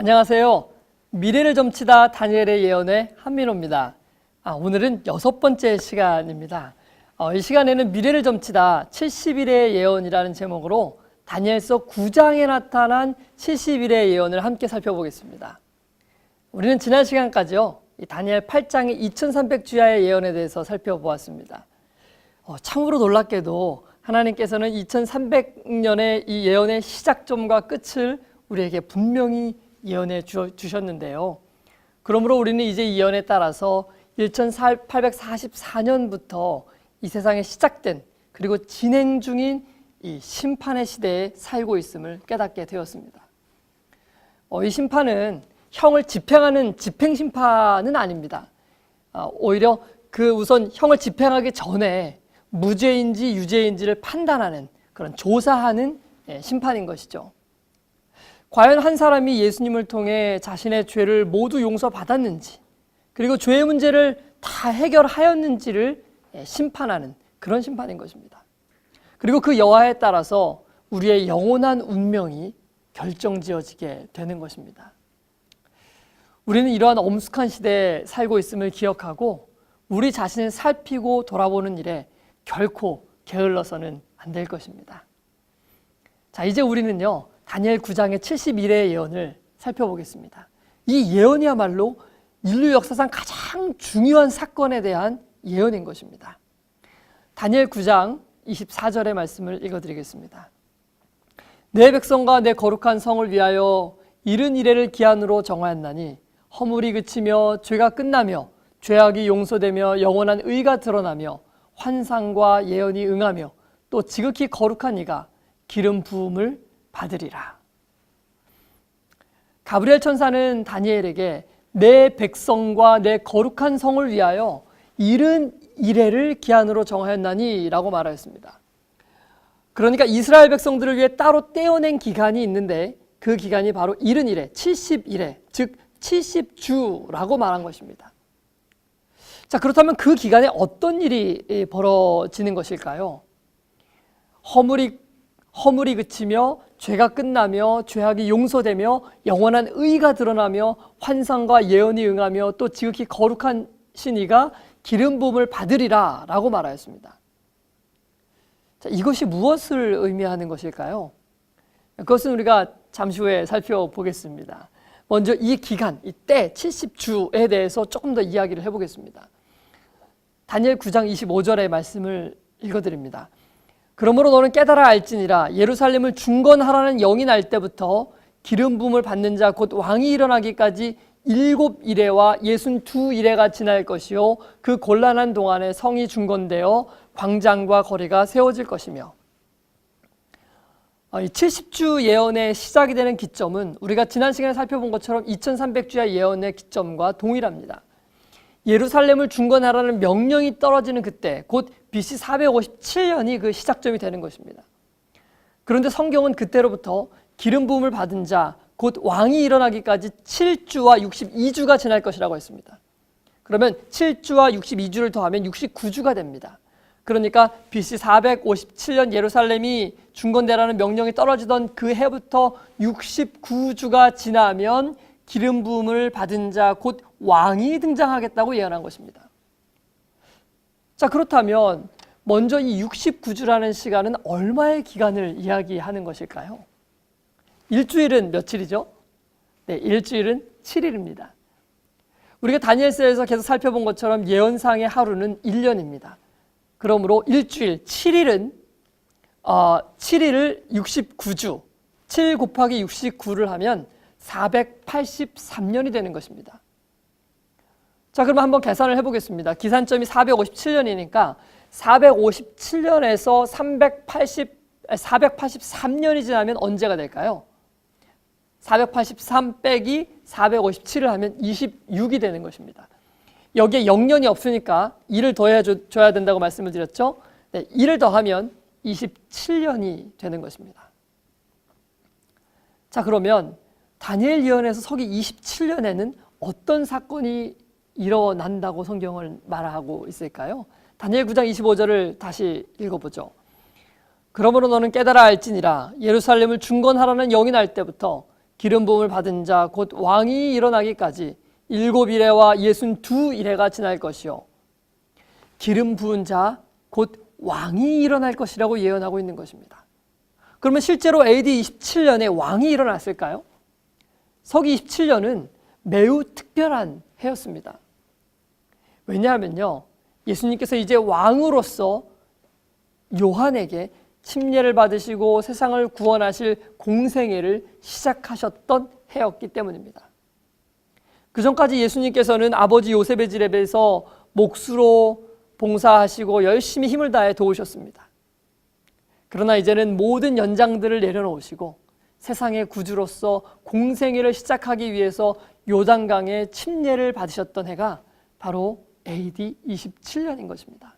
안녕하세요. 미래를 점치다 다니엘의 예언의 한민호입니다. 오늘은 6번째 시간입니다. 이 시간에는 미래를 점치다 70일의 예언이라는 제목으로 다니엘서 9장에 나타난 70일의 예언을 함께 살펴보겠습니다. 우리는 지난 시간까지요, 이 다니엘 8장의 2300주야의 예언에 대해서 살펴보았습니다. 참으로 놀랍게도 하나님께서는 2300년의 이 예언의 시작점과 끝을 우리에게 분명히 예언해 주셨는데요. 그러므로 우리는 이제 이 예언에 따라서 1844년부터 이 세상에 시작된 그리고 진행 중인 이 심판의 시대에 살고 있음을 깨닫게 되었습니다. 이 심판은 형을 집행하는 집행심판은 아닙니다. 오히려 우선 형을 집행하기 전에 무죄인지 유죄인지를 판단하는 그런 조사하는 심판인 것이죠. 과연 한 사람이 예수님을 통해 자신의 죄를 모두 용서받았는지, 그리고 죄의 문제를 다 해결하였는지를 심판하는 그런 심판인 것입니다. 그리고 그 여하에 따라서 우리의 영원한 운명이 결정지어지게 되는 것입니다. 우리는 이러한 엄숙한 시대에 살고 있음을 기억하고 우리 자신을 살피고 돌아보는 일에 결코 게을러서는 안 될 것입니다. 자, 이제 우리는요, 다니엘 9장의 71의 예언을 살펴보겠습니다. 이 예언이야말로 인류 역사상 가장 중요한 사건에 대한 예언인 것입니다. 다니엘 9장 24절의 말씀을 읽어드리겠습니다. 내 백성과 내 거룩한 성을 위하여 이른 이래를 기한으로 정하였나니 허물이 그치며 죄가 끝나며 죄악이 용서되며 영원한 의가 드러나며 환상과 예언이 응하며 또 지극히 거룩한 이가 기름 부음을 받으리라. 가브리엘 천사는 다니엘에게 내 백성과 내 거룩한 성을 위하여 이른 이래를 기한으로 정하였나니 라고 말하였습니다. 그러니까 이스라엘 백성들을 위해 따로 떼어낸 기간이 있는데 그 기간이 바로 이른 이래, 70일에, 즉 70주라고 말한 것입니다. 자, 그렇다면 그 기간에 어떤 일이 벌어지는 것일까요? 허물이 그치며 죄가 끝나며 죄악이 용서되며 영원한 의가 드러나며 환상과 예언이 응하며 또 지극히 거룩한 신이가 기름 부음을 받으리라 라고 말하였습니다. 자, 이것이 무엇을 의미하는 것일까요? 그것은 우리가 잠시 후에 살펴보겠습니다. 먼저 이 기간, 이때 70주에 대해서 조금 더 이야기를 해보겠습니다. 다니엘 9장 25절의 말씀을 읽어드립니다. 그러므로 너는 깨달아 알지니라. 예루살렘을 중건하라는 영이 날 때부터 기름 부음을 받는 자 곧 왕이 일어나기까지 7이래와 62이래가 지날 것이요 그 곤란한 동안에 성이 중건되어 광장과 거리가 세워질 것이며. 이 70주 예언의 시작이 되는 기점은 우리가 지난 시간에 살펴본 것처럼 2300주야 예언의 기점과 동일합니다. 예루살렘을 중건하라는 명령이 떨어지는 그때, 곧 BC 457년이 그 시작점이 되는 것입니다. 그런데 성경은 그때로부터 기름 부음을 받은 자, 곧 왕이 일어나기까지 7주와 62주가 지날 것이라고 했습니다. 그러면 7주와 62주를 더하면 69주가 됩니다. 그러니까 BC 457년 예루살렘이 중건되라는 명령이 떨어지던 그 해부터 69주가 지나면 기름 부음을 받은 자, 곧 왕이 등장하겠다고 예언한 것입니다. 자, 그렇다면 먼저 이 69주라는 시간은 얼마의 기간을 이야기하는 것일까요? 일주일은 며칠이죠? 네, 일주일은 7일입니다. 우리가 다니엘서에서 계속 살펴본 것처럼 예언상의 하루는 1년입니다. 그러므로 일주일 7일은 7일을 69주, 7 곱하기 69를 하면 483년이 되는 것입니다. 자, 그럼 한번 계산을 해보겠습니다. 기산점이 457년이니까 457년에서 483년이 지나면 언제가 될까요? 483 빼기 457을 하면 26이 되는 것입니다. 여기에 0년이 없으니까 1을 더해줘야 된다고 말씀을 드렸죠. 네, 1을 더하면 27년이 되는 것입니다. 자, 그러면 다니엘 예언에서 서기 27년에는 어떤 사건이 일어난다고 성경을 말하고 있을까요? 다니엘 9장 25절을 다시 읽어보죠. 그러므로 너는 깨달아 알지니라. 예루살렘을 중건하라는 영이 날 때부터 기름 부음을 받은 자 곧 왕이 일어나기까지 7이레와 62이레가 지날 것이요 기름 부은 자 곧 왕이 일어날 것이라고 예언하고 있는 것입니다. 그러면 실제로 AD 27년에 왕이 일어났을까요? 서기 27년은 매우 특별한 해였습니다. 왜냐하면요, 예수님께서 이제 왕으로서 요한에게 침례를 받으시고 세상을 구원하실 공생애를 시작하셨던 해였기 때문입니다. 그 전까지 예수님께서는 아버지 요셉의 집에서 몫으로 봉사하시고 열심히 힘을 다해 도우셨습니다. 그러나 이제는 모든 연장들을 내려놓으시고 세상의 구주로서 공생애를 시작하기 위해서 요단강에 침례를 받으셨던 해가 바로 AD 27년인 것입니다.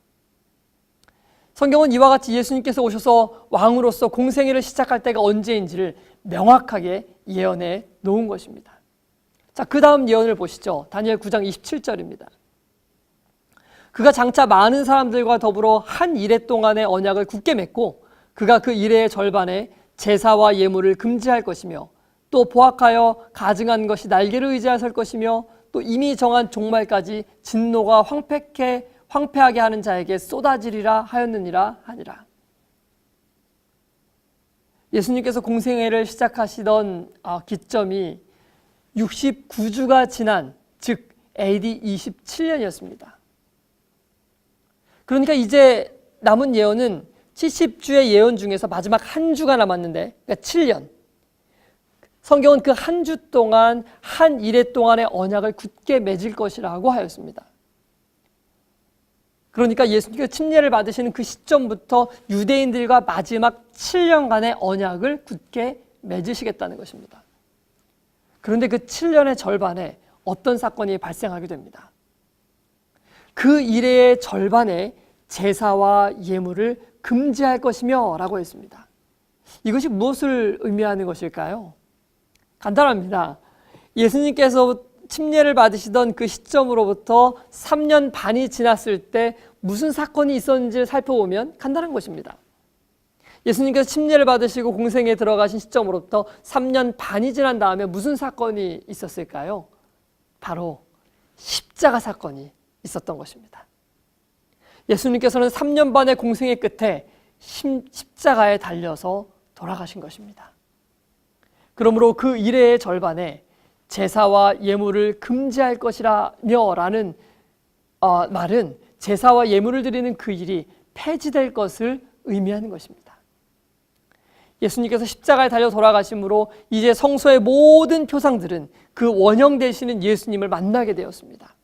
성경은 이와 같이 예수님께서 오셔서 왕으로서 공생애를 시작할 때가 언제인지를 명확하게 예언해 놓은 것입니다. 자, 그 다음 예언을 보시죠. 다니엘 9장 27절입니다. 그가 장차 많은 사람들과 더불어 한 이레 동안의 언약을 굳게 맺고 그가 그 이레의 절반에 제사와 예물을 금지할 것이며 또 보악하여 가증한 것이 날개를 의지하여 설 것이며 또 이미 정한 종말까지 진노가 황폐하게 하는 자에게 쏟아지리라 하였느니라 하니라. 예수님께서 공생애를 시작하시던 기점이 69주가 지난 즉 AD 27년이었습니다. 그러니까 이제 남은 예언은 70주의 예언 중에서 마지막 한 주가 남았는데, 그러니까 7년. 성경은 그 한 주 동안 한 이레 동안의 언약을 굳게 맺을 것이라고 하였습니다. 그러니까 예수님께서 침례를 받으시는 그 시점부터 유대인들과 마지막 7년간의 언약을 굳게 맺으시겠다는 것입니다. 그런데 그 7년의 절반에 어떤 사건이 발생하게 됩니다. 그 이레의 절반에 제사와 예물을 금지할 것이며 라고 했습니다. 이것이 무엇을 의미하는 것일까요? 간단합니다. 예수님께서 침례를 받으시던 그 시점으로부터 3년 반이 지났을 때 무슨 사건이 있었는지를 살펴보면 간단한 것입니다. 예수님께서 침례를 받으시고 공생에 들어가신 시점으로부터 3년 반이 지난 다음에 무슨 사건이 있었을까요? 바로 십자가 사건이 있었던 것입니다. 예수님께서는 3년 반의 공생의 끝에 십자가에 달려서 돌아가신 것입니다. 그러므로 그 이레의 절반에 제사와 예물을 금지할 것이라며 라는 말은 제사와 예물을 드리는 그 일이 폐지될 것을 의미하는 것입니다. 예수님께서 십자가에 달려 돌아가심으로 이제 성소의 모든 표상들은 그 원형 되시는 예수님을 만나게 되었습니다.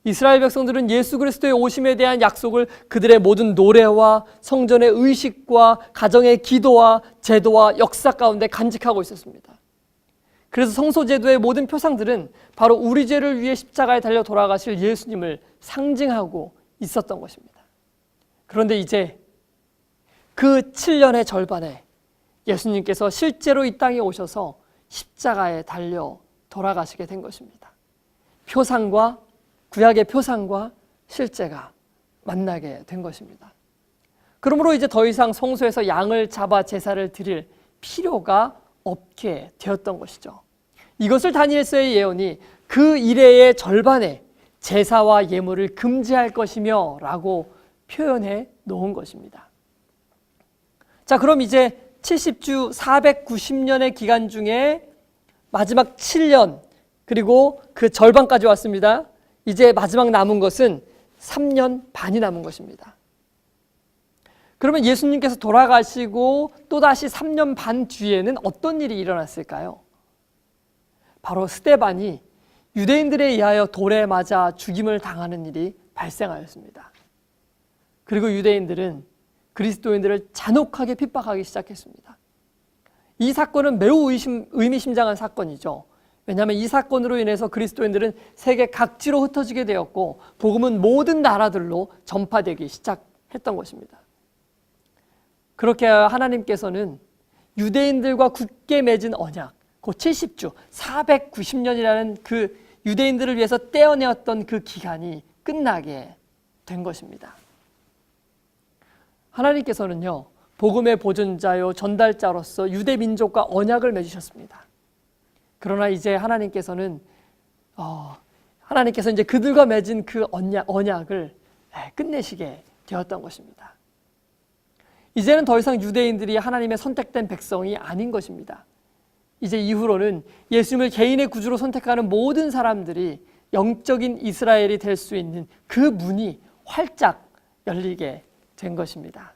이스라엘 백성들은 예수 그리스도의 오심에 대한 약속을 그들의 모든 노래와 성전의 의식과 가정의 기도와 제도와 역사 가운데 간직하고 있었습니다. 그래서 성소 제도의 모든 표상들은 바로 우리 죄를 위해 십자가에 달려 돌아가실 예수님을 상징하고 있었던 것입니다. 그런데 이제 그 7년의 절반에 예수님께서 실제로 이 땅에 오셔서 십자가에 달려 돌아가시게 된 것입니다. 구약의 표상과 실제가 만나게 된 것입니다. 그러므로 이제 더 이상 성소에서 양을 잡아 제사를 드릴 필요가 없게 되었던 것이죠. 이것을 다니엘서의 예언이 그 이레의 절반에 제사와 예물을 금지할 것이며 라고 표현해 놓은 것입니다. 자, 그럼 이제 70주 490년의 기간 중에 마지막 7년 그리고 그 절반까지 왔습니다. 이제 마지막 남은 것은 3년 반이 남은 것입니다. 그러면 예수님께서 돌아가시고 또다시 3년 반 뒤에는 어떤 일이 일어났을까요? 바로 스데반이 유대인들에 의하여 돌에 맞아 죽임을 당하는 일이 발생하였습니다. 그리고 유대인들은 그리스도인들을 잔혹하게 핍박하기 시작했습니다. 이 사건은 매우 의미심장한 사건이죠. 왜냐하면 이 사건으로 인해서 그리스도인들은 세계 각지로 흩어지게 되었고 복음은 모든 나라들로 전파되기 시작했던 것입니다. 그렇게 하나님께서는 유대인들과 굳게 맺은 언약, 그 70주, 490년이라는 그 유대인들을 위해서 떼어내었던 그 기간이 끝나게 된 것입니다. 하나님께서는요, 복음의 보존자요 전달자로서 유대 민족과 언약을 맺으셨습니다. 그러나 이제 하나님께서 이제 그들과 맺은 그 언약을 끝내시게 되었던 것입니다. 이제는 더 이상 유대인들이 하나님의 선택된 백성이 아닌 것입니다. 이제 이후로는 예수님을 개인의 구주로 선택하는 모든 사람들이 영적인 이스라엘이 될 수 있는 그 문이 활짝 열리게 된 것입니다.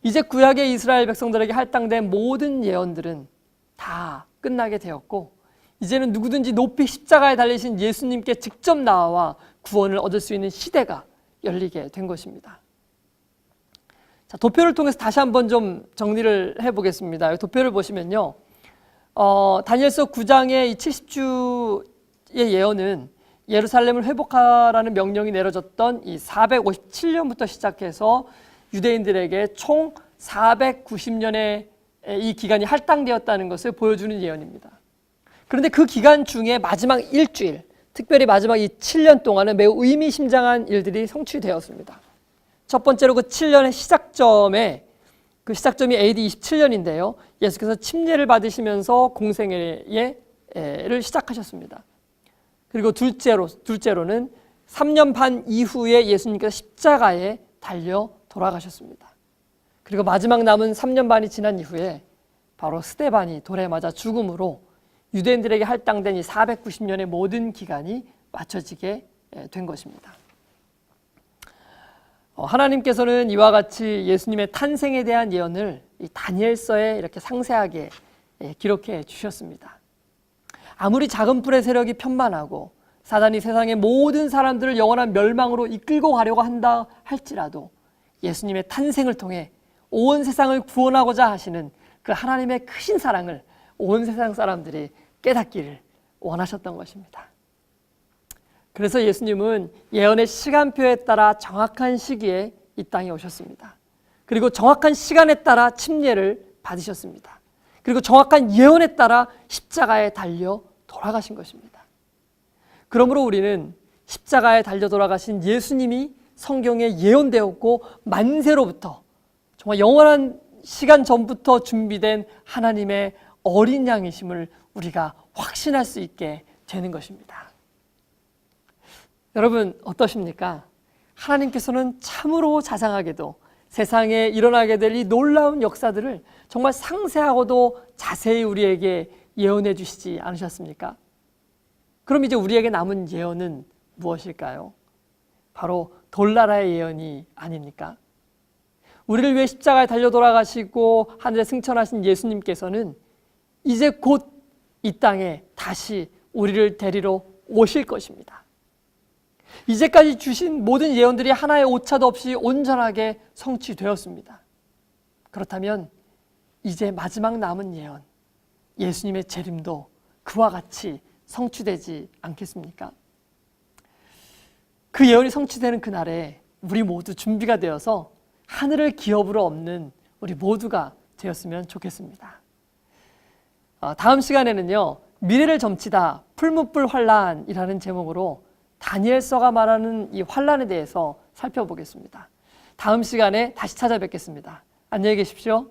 이제 구약의 이스라엘 백성들에게 할당된 모든 예언들은 다 끝나게 되었고, 이제는 누구든지 높이 십자가에 달리신 예수님께 직접 나와 구원을 얻을 수 있는 시대가 열리게 된 것입니다. 자, 도표를 통해서 다시 한번 좀 정리를 해보겠습니다. 도표를 보시면요, 다니엘서 9장의 이 70주의 예언은 예루살렘을 회복하라는 명령이 내려졌던 이 457년부터 시작해서 유대인들에게 총 490년의 이 기간이 할당되었다는 것을 보여주는 예언입니다. 그런데 그 기간 중에 마지막 일주일, 특별히 마지막 이 7년 동안은 매우 의미심장한 일들이 성취되었습니다. 첫 번째로 그 7년의 시작점이 AD 27년인데요. 예수께서 침례를 받으시면서 공생애를 시작하셨습니다. 그리고 둘째로는 3년 반 이후에 예수님께서 십자가에 달려 돌아가셨습니다. 그리고 마지막 남은 3년 반이 지난 이후에 바로 스데반이 돌에 맞아 죽음으로 유대인들에게 할당된 이 490년의 모든 기간이 맞춰지게 된 것입니다. 하나님께서는 이와 같이 예수님의 탄생에 대한 예언을 이 다니엘서에 이렇게 상세하게 기록해 주셨습니다. 아무리 작은 불의 세력이 편만하고 사단이 세상의 모든 사람들을 영원한 멸망으로 이끌고 가려고 한다 할지라도 예수님의 탄생을 통해 온 세상을 구원하고자 하시는 그 하나님의 크신 사랑을 온 세상 사람들이 깨닫기를 원하셨던 것입니다. 그래서 예수님은 예언의 시간표에 따라 정확한 시기에 이 땅에 오셨습니다. 그리고 정확한 시간에 따라 침례를 받으셨습니다. 그리고 정확한 예언에 따라 십자가에 달려 돌아가신 것입니다. 그러므로 우리는 십자가에 달려 돌아가신 예수님이 성경에 예언되었고 만세로부터 정말 영원한 시간 전부터 준비된 하나님의 어린 양이심을 우리가 확신할 수 있게 되는 것입니다. 여러분 어떠십니까? 하나님께서는 참으로 자상하게도 세상에 일어나게 될 이 놀라운 역사들을 정말 상세하고도 자세히 우리에게 예언해 주시지 않으셨습니까? 그럼 이제 우리에게 남은 예언은 무엇일까요? 바로 돌나라의 예언이 아닙니까? 우리를 위해 십자가에 달려 돌아가시고 하늘에 승천하신 예수님께서는 이제 곧 이 땅에 다시 우리를 데리러 오실 것입니다. 이제까지 주신 모든 예언들이 하나의 오차도 없이 온전하게 성취되었습니다. 그렇다면 이제 마지막 남은 예언, 예수님의 재림도 그와 같이 성취되지 않겠습니까? 그 예언이 성취되는 그날에 우리 모두 준비가 되어서 하늘을 기업으로 얻는 우리 모두가 되었으면 좋겠습니다. 다음 시간에는요, 미래를 점치다 풀무불 환란이라는 제목으로 다니엘서가 말하는 이 환란에 대해서 살펴보겠습니다. 다음 시간에 다시 찾아뵙겠습니다. 안녕히 계십시오.